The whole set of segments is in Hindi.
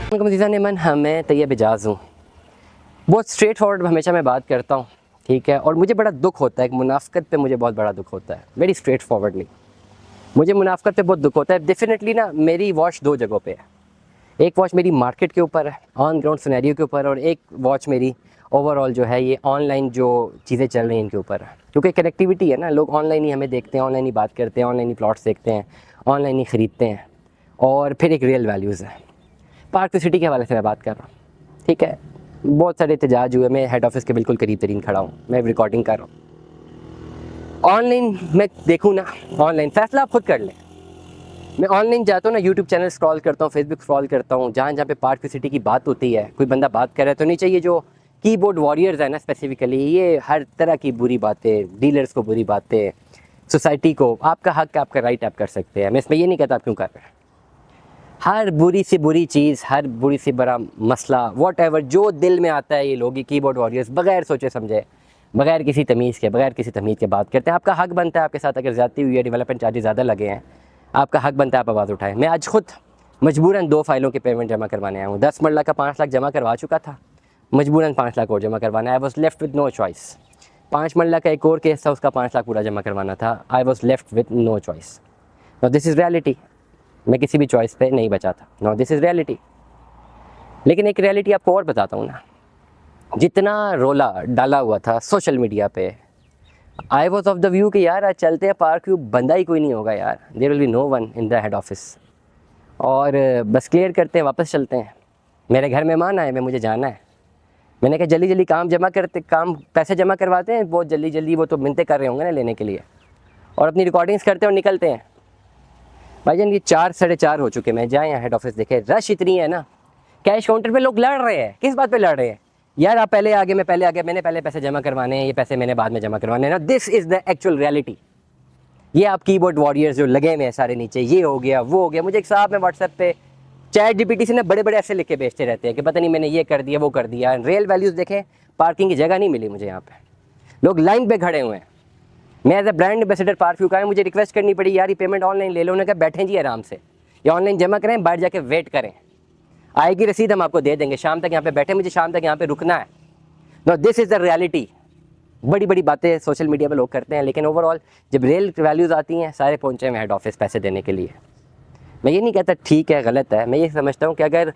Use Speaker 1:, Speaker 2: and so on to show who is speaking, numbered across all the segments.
Speaker 1: मज़ीज़ान नेमन, मैं तैयब एजाज़ हूँ। बहुत स्ट्रेट फॉरवर्ड हमेशा मैं बात करता हूँ, ठीक है। और मुझे बड़ा दुख होता है, मुनाफ़क़त पे मुझे बहुत बड़ा दुख होता है। वेरी स्ट्रेट फॉरवर्डली मुझे मुनाफ़क़त पे बहुत दुख होता है। डेफिनेटली ना, मेरी वॉच दो जगहों पे है। एक वॉच मेरी मार्केट के ऊपर है, ऑन ग्राउंड सिनेरियो के ऊपर, और एक वॉच मेरी ओवरऑल जो है ये ऑनलाइन जो चीज़ें चल रही हैं इनके ऊपर है। क्योंकि कनेक्टिविटी है ना, लोग ऑनलाइन ही हमें देखते हैं, ऑनलाइन ही बात करते हैं, ऑनलाइन ही प्लॉट्स देखते हैं, ऑनलाइन ही ख़रीदते हैं। और फिर एक रियल वैल्यूज़ है। पार्क सिटी के हवाले से मैं बात कर रहा हूँ, ठीक है। बहुत सारे एहतजाज हुए, मैं हेड ऑफिस के बिल्कुल करीब तरीन खड़ा हूँ, मैं रिकॉर्डिंग कर रहा हूँ। ऑनलाइन मैं देखूँ ना, ऑनलाइन फ़ैसला आप खुद कर लें। मैं ऑनलाइन जाता हूँ ना, यूट्यूब चैनल स्क्रॉल करता हूँ, फेसबुक स्क्रॉल करता हूँ, जहाँ जहाँ पे पार्क सिटी की बात होती है, कोई बंदा बात कर रहा है, तो नीचे ये जो कीबोर्ड वॉरियर्स है ना स्पेसिफिकली, ये हर तरह की बुरी बातें, डीलर्स को बुरी बातें, सोसाइटी को, आपका हक, आपका राइट आप कर सकते हैं, मैं इसमें ये नहीं कहता आप क्यों कर रहे हैं। हर बुरी से बुरी चीज़, हर बुरी से बड़ा मसला, वॉट जो दिल में आता है, ये लोग, ये कीबोर्ड वॉरियर्स बगैर सोचे समझे, बगैर किसी तमीज़ के बात करते हैं। आपका हक बनता है, आपके साथ अगर ज़्यादती हुई है, डेवलपमेंट चार्जेस ज़्यादा लगे हैं, आपका हक बनता है आप आवाज़ उठाएं। मैं आज खुद मजबूरन 2 फाइलों की पेमेंट जमा करवाने आया हूँ। 10 मरला का 5 लाख जमा करवा चुका था, मजबूरन 5 लाख और जमा करवाना। I was left with no choice. 5 marla का एक और केस था, उसका 5 लाख पूरा जमा करवाना था। I was left with no choice. Now this is reality. मैं किसी भी चॉइस पे नहीं बचा था। Now this is reality. लेकिन एक रियलिटी आपको और बताता हूँ ना, जितना रोला डाला हुआ था सोशल मीडिया पे, I was of the view कि यार आज चलते हैं पार्क व्यू, बंदा ही कोई नहीं होगा यार, there will be no one in the head office, और बस क्लियर करते हैं, वापस चलते हैं। मेरे घर मेहमान आए, मैं मुझे जाना है। मैंने कहा जल्दी जल्दी काम पैसे जमा करवाते हैं, बहुत जल्दी जल्दी, वो तो मिन्नतें कर रहे होंगे ना लेने के लिए, और अपनी रिकॉर्डिंग्स करते हैं और निकलते हैं। भाईजान ये 4 साढ़े 4 हो चुके, मैं जाए यहाँ हेड ऑफिस देखे, रश इतनी है ना, कैश काउंटर पे लोग लड़ रहे हैं। किस बात पे लड़ रहे हैं यार? आप पहले आगे, मैं पहले आगे, मैंने पहले पैसे जमा करवाने हैं, ये पैसे मैंने बाद में जमा करवाने हैं ना। This is the actual reality. ये आप कीबोर्ड वॉरियर्स जो लगे हुए हैं सारे नीचे, ये हो गया वो हो गया। मुझे एक साहब में व्हाट्सएप पे चैट जीपीटी से ना बड़े बड़े ऐसे लिख के भेजते रहते हैं कि पता नहीं मैंने ये कर दिया वो कर दिया। रियल वैल्यूज़ देखें, पार्किंग की जगह नहीं मिली मुझे यहाँ पे, लोग लाइन पे खड़े हुए हैं। मैं as a brand ambassador park का है, मुझे रिक्वेस्ट करनी पड़ी यार ये पेमेंट ऑनलाइन ले लो। उन्होंने कहा बैठें जी आराम से, या ऑनलाइन जमा करें, बाहर जाके वेट करें, आएगी रसीद हम आपको दे देंगे। शाम तक यहाँ पे बैठे, मुझे शाम तक यहाँ पे रुकना है। No this is the reality. बड़ी बड़ी बातें सोशल मीडिया पे लोग करते हैं, लेकिन ओवरऑल जब रियल वैल्यूज़ आती हैं, सारे पहुँचे हैं हेड ऑफिस पैसे देने के लिए। मैं ये नहीं कहता ठीक है गलत है, मैं ये समझता हूँ कि अगर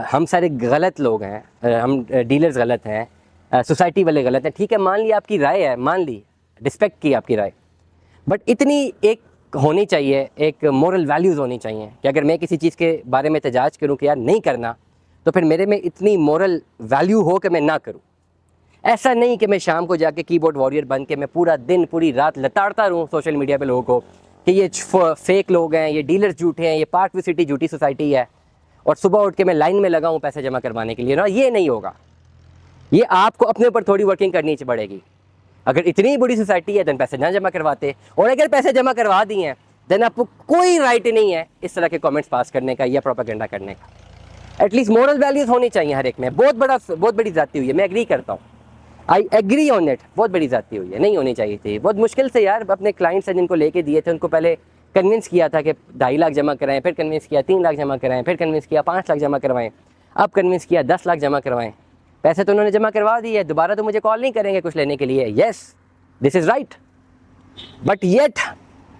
Speaker 1: हम सारे गलत लोग हैं, हम डीलर्स गलत हैं, सोसाइटी वाले गलत हैं, ठीक है, मान ली आपकी राय है, मान ली, रिस्पेक्ट की आपकी राय, बट इतनी एक होनी चाहिए, एक मोरल वैल्यूज़ होनी चाहिए कि अगर मैं किसी चीज़ के बारे में एहतजाज करूँ कि यार नहीं करना, तो फिर मेरे में इतनी मोरल वैल्यू हो कि मैं ना करूँ। ऐसा नहीं कि मैं शाम को जाके कीबोर्ड वॉरियर बन के मैं पूरा दिन पूरी रात लताड़ता रहूँ सोशल मीडिया पे लोगों को कि ये फेक लोग हैं, ये डीलर्स झूठे हैं, ये पार्क सिटी झूठी सोसाइटी है, और सुबह उठ के मैं लाइन में लगा हूँ पैसे जमा करवाने के लिए ना। ये नहीं होगा। ये आपको अपने ऊपर थोड़ी वर्किंग करनी पड़ेगी। अगर इतनी बड़ी सोसाइटी है देन पैसे ना जमा करवाते, और अगर पैसे जमा करवा दिए हैं देन आपको कोई राइट नहीं है इस तरह के कमेंट्स पास करने का या प्रोपेगेंडा करने का। एटलीस्ट मोरल वैल्यूज होनी चाहिए हर एक में। बहुत बड़ी जाती हुई है, मैं एग्री करता हूँ, आई एग्री ऑन इट। बहुत बड़ी जाती हुई है, नहीं होनी चाहिए थी। बहुत मुश्किल से यार अपने क्लाइंट्स हैं जिनको लेके दिए थे, उनको पहले कन्विंस किया था कि 2.5 लाख जमा कराएं, फिर कन्विंस किया 3 लाख जमा कराएं, फिर कन्विंस किया 5 लाख जमा करवाएं, अब कन्विंस किया 10 लाख जमा करवाएं। पैसे तो उन्होंने जमा करवा दिए, दोबारा तो मुझे कॉल नहीं करेंगे कुछ लेने के लिए। Yes, this is right, but yet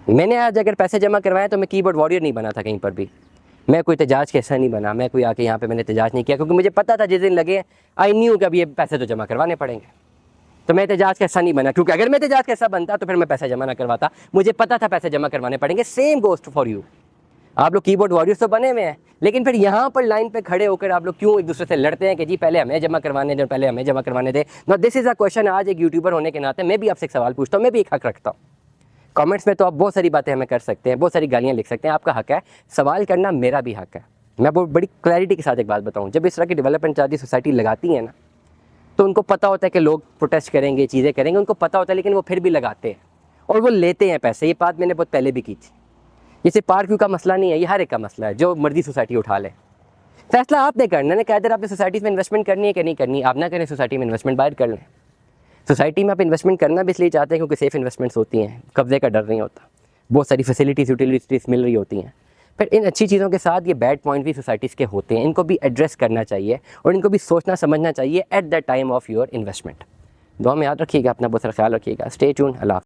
Speaker 1: मैंने आज अगर पैसे जमा करवाए तो मैं कीबोर्ड वॉरियर नहीं बना था कहीं पर भी। मैं कोई एहतजाज कैसा नहीं बना, मैं कोई आके यहाँ पे मैंने एहतजाज नहीं किया, क्योंकि मुझे पता था जिस दिन लगे आई न्यू कि अब ये पैसे तो जमा करवाने पड़ेंगे। तो मैं एहतजाज कैसा नहीं बना, क्योंकि अगर मैं एहतजाज कैसा बनता तो फिर मैं पैसे जमा ना करवाता। मुझे पता था पैसे जमा करवाने पड़ेंगे। Same ghost for you. आप लोग कीबोर्ड वॉरियर्स तो बने हुए हैं, लेकिन फिर यहाँ पर लाइन पे खड़े होकर आप लोग क्यों एक दूसरे से लड़ते हैं कि जी पहले हमें जमा करवाने दें, पहले हमें जमा करवाने दें। No this is a question. आज एक यूट्यूबर होने के नाते मैं भी आपसे एक सवाल पूछता हूँ, मैं भी एक हक रखता हूँ। कमेंट्स में तो आप बहुत सारी बातें हमें कर सकते हैं, बहुत सारी गालियाँ लिख सकते हैं, आपका हक है। सवाल करना मेरा भी हक है। मैं बहुत बड़ी क्लैरिटी के साथ एक बात बताऊँ, जब इस तरह की डेवलपमेंट चार्जेस सोसाइटी लगाती है ना, तो उनको पता होता है कि लोग प्रोटेस्ट करेंगे, चीज़ें करेंगे, उनको पता होता है, लेकिन वो फिर भी लगाते हैं और वो लेते हैं पैसे। ये बात मैंने बहुत पहले भी की थी। ये सिर्फ पार्क व्यू का मसला नहीं है, ये हर एक का मसला है। जो मर्जी सोसाइटी उठा ले, फैसला आपने करना है। कहते आपने सोसाइटीज़ में इन्वेस्टमेंट करनी है कि नहीं करनी, आप ना करें, सोसाइटी में इन्वेस्टमेंट बाहर कर लें। सोसाइटी में आप इन्वेस्टमेंट करना भी इसलिए चाहते हैं क्योंकि सेफ इन्वेस्टमेंट्स होती हैं, कब्जे का डर नहीं होता, बहुत सारी फैसिलिटीज़ यूटिलिटीज़ मिल रही होती हैं। फिर इन अच्छी चीज़ों के साथ ये बैड पॉइंट भी सोसाइटीज़ के होते हैं, इनको भी एड्रेस करना चाहिए और इनको भी सोचना समझना चाहिए at the time of your investment. दुआ में याद रखिएगा, अपना बहुत सारा ख्याल रखिएगा। Stay tune. अल्लाह।